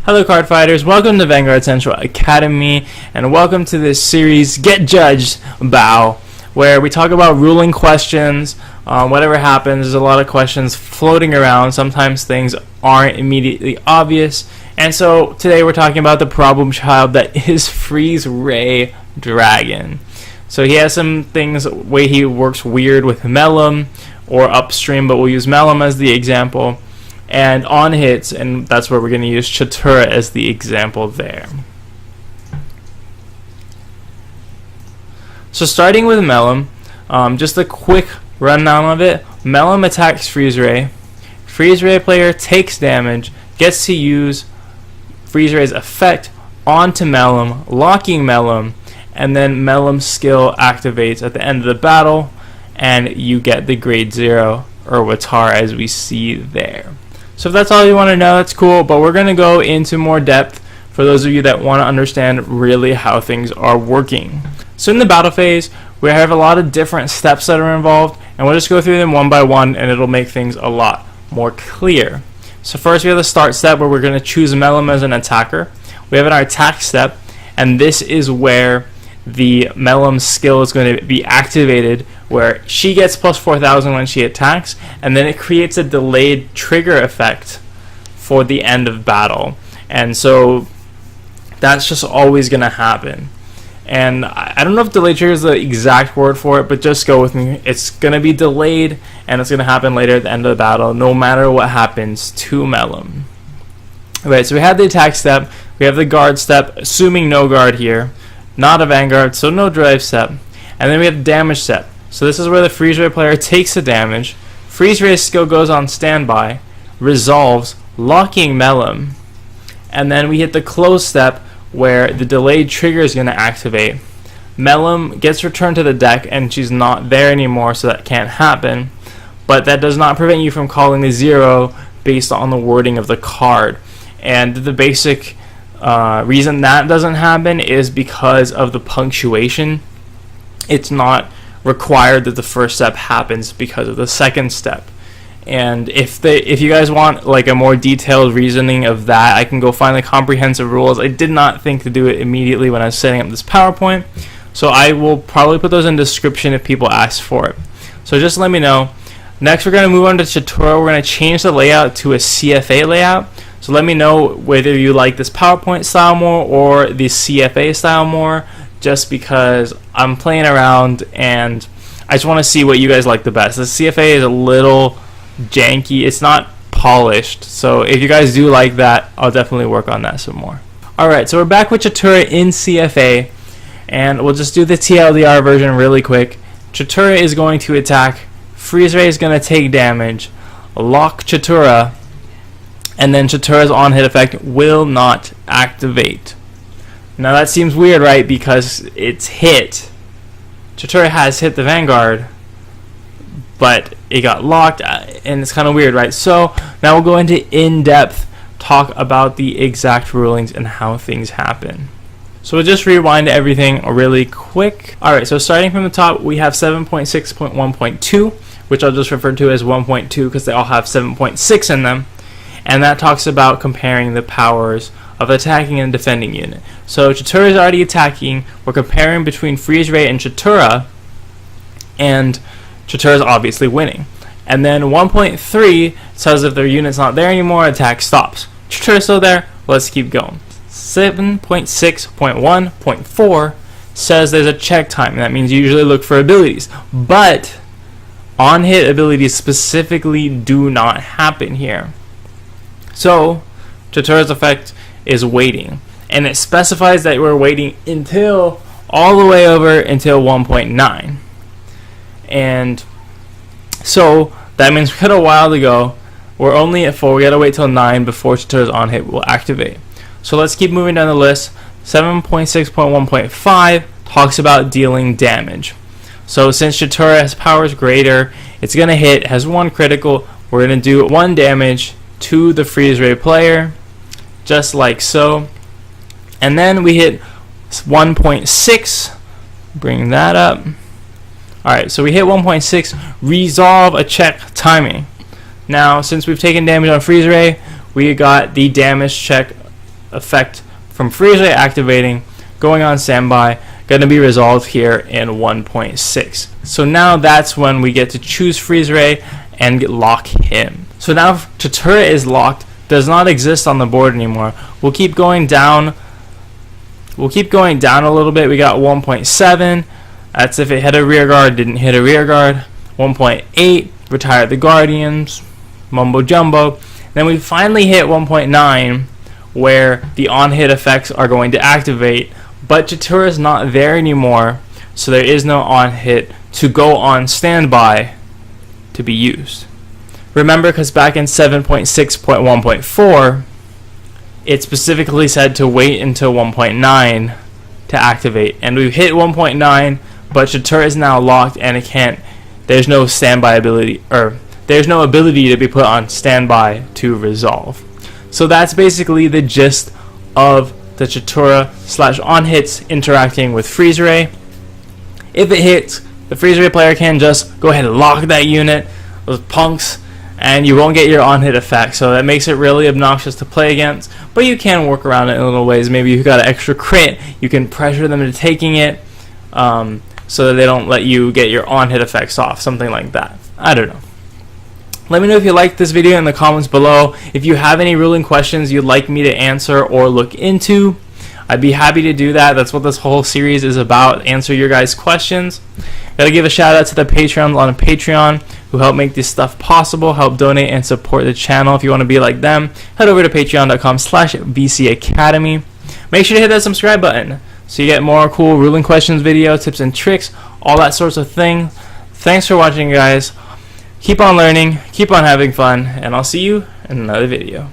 Hello card fighters, welcome to Vanguard Central Academy, and welcome to this series, Get Judgedbau, where we talk about ruling questions. Whatever happens, there's a lot of questions floating around. Sometimes things aren't immediately obvious, and so today we're talking about the problem child that is Freezeray Dragon. So he has some things, way he works weird with Melum or upstream, but we'll use Melum as the example. And on hits, and that's where we're going to use Chatura as the example there. So starting with Melum, just a quick rundown of it. Melum attacks Freezeray. Freezeray player takes damage, gets to use Freezeray's effect onto Melum, locking Melum, and then Melum's skill activates at the end of the battle, and you get the grade 0 Urwatar as we see there. So if that's all you want to know, that's cool, but we're going to go into more depth for those of you that want to understand really how things are working. So in the battle phase, we have a lot of different steps that are involved, and we'll just go through them one by one, and it'll make things a lot more clear. So first we have the start step where we're going to choose Melum as an attacker. We have our attack step, and this is where the Melum skill is going to be activated, where she gets plus 4,000 when she attacks, and then it creates a delayed trigger effect for the end of battle. And so that's just always going to happen. And I don't know if delayed trigger is the exact word for it, but just go with me. It's going to be delayed, and it's going to happen later at the end of the battle, no matter what happens to Melum. Right, so we have the attack step, we have the guard step, assuming no guard here, not a Vanguard, so no drive step, and then we have the damage step. So this is where the Freezeray player takes the damage, Freezeray's skill goes on standby, resolves, locking Melum, and then we hit the close step where the delayed trigger is going to activate. Melum gets returned to the deck and she's not there anymore, so that can't happen, but that does not prevent you from calling the 0 based on the wording of the card. And the basic reason that doesn't happen is because of the punctuation. It's not required that the first step happens because of the second step. And if you guys want like a more detailed reasoning of that, I can go find the comprehensive rules. I did not think to do it immediately when I was setting up this PowerPoint, so I will probably put those in the description if people ask for it. So just let me know. Next we're going to move on to Chatura. We're going to change the layout to a CFA layout. So let me know whether you like this PowerPoint style more or the CFA style more, just because I'm playing around and I just want to see what you guys like the best. The CFA is a little janky. It's not polished. So if you guys do like that, I'll definitely work on that some more. Alright, so we're back with Chatura in CFA, and we'll just do the TLDR version really quick. Chatura is going to attack, Freezeray is going to take damage, lock Chatura, and then Chatura's on-hit effect will not activate. Now that seems weird, right? Because it's hit. Chatura has hit the Vanguard, but it got locked, and it's kind of weird, right? So now we'll go into in-depth talk about the exact rulings and how things happen. So we'll just rewind everything really quick. Alright, so starting from the top, we have 7.6.1.2, which I'll just refer to as 1.2 because they all have 7.6 in them. And that talks about comparing the powers of attacking and defending unit. So Chatura is already attacking. We're comparing between Freezeray and Chatura, and Chatura is obviously winning. And then 1.3 says if their unit's not there anymore, attack stops. Chatura's still there. Let's keep going. 7.6.1.4 says there's a check time, and that means you usually look for abilities. But on-hit abilities specifically do not happen here. So Chatura's effect is waiting, and it specifies that we're waiting until all the way over until 1.9, and so that means we got a while to go. We're only at 4. We gotta wait till 9 before Chatura's on hit will activate. So let's keep moving down the list. 7.6.1.5 talks about dealing damage. So since Chatura has powers greater, it's gonna hit, has 1 critical. We're gonna do 1 damage to the Freezeray player, just like so. And then we hit 1.6, bring that up. Alright, so we hit 1.6, resolve a check timing. Now, since we've taken damage on Freezeray, we got the damage check effect from Freezeray activating, going on standby, going to be resolved here in 1.6. So now that's when we get to choose Freezeray and lock him. So now Judgedbau is locked, does not exist on the board anymore. We'll keep going down. We'll keep going down a little bit. We got 1.7. That's if it hit a rear guard, didn't hit a rear guard. 1.8, retire the Guardians, mumbo jumbo. Then we finally hit 1.9, where the on-hit effects are going to activate, but Judgedbau is not there anymore, so there is no on-hit to go on standby to be used. Remember, because back in 7.6.1.4, it specifically said to wait until 1.9 to activate, and we've hit 1.9, but Judgedbau is now locked and it can't. There's no standby ability, or there's no ability to be put on standby to resolve. So that's basically the gist of the Judgedbau / on hits interacting with Freezeray. If it hits, the Freezeray player can just go ahead and lock that unit, those punks, and you won't get your on hit effect. So that makes it really obnoxious to play against, but you can work around it in little ways. Maybe you've got an extra crit, you can pressure them into taking it, so that they don't let you get your on hit effects off, something like that. I don't know. Let me know if you liked this video in the comments below. If you have any ruling questions you'd like me to answer or look into, I'd be happy to do that. That's what this whole series is about, answer your guys' questions. Gotta give a shout out to the Patreons on Patreon who help make this stuff possible, help donate and support the channel. If you want to be like them, head over to patreon.com/VCAcademy. Make sure to hit that subscribe button so you get more cool ruling questions video, tips and tricks, all that sorts of thing. Thanks for watching, guys. Keep on learning, keep on having fun, and I'll see you in another video.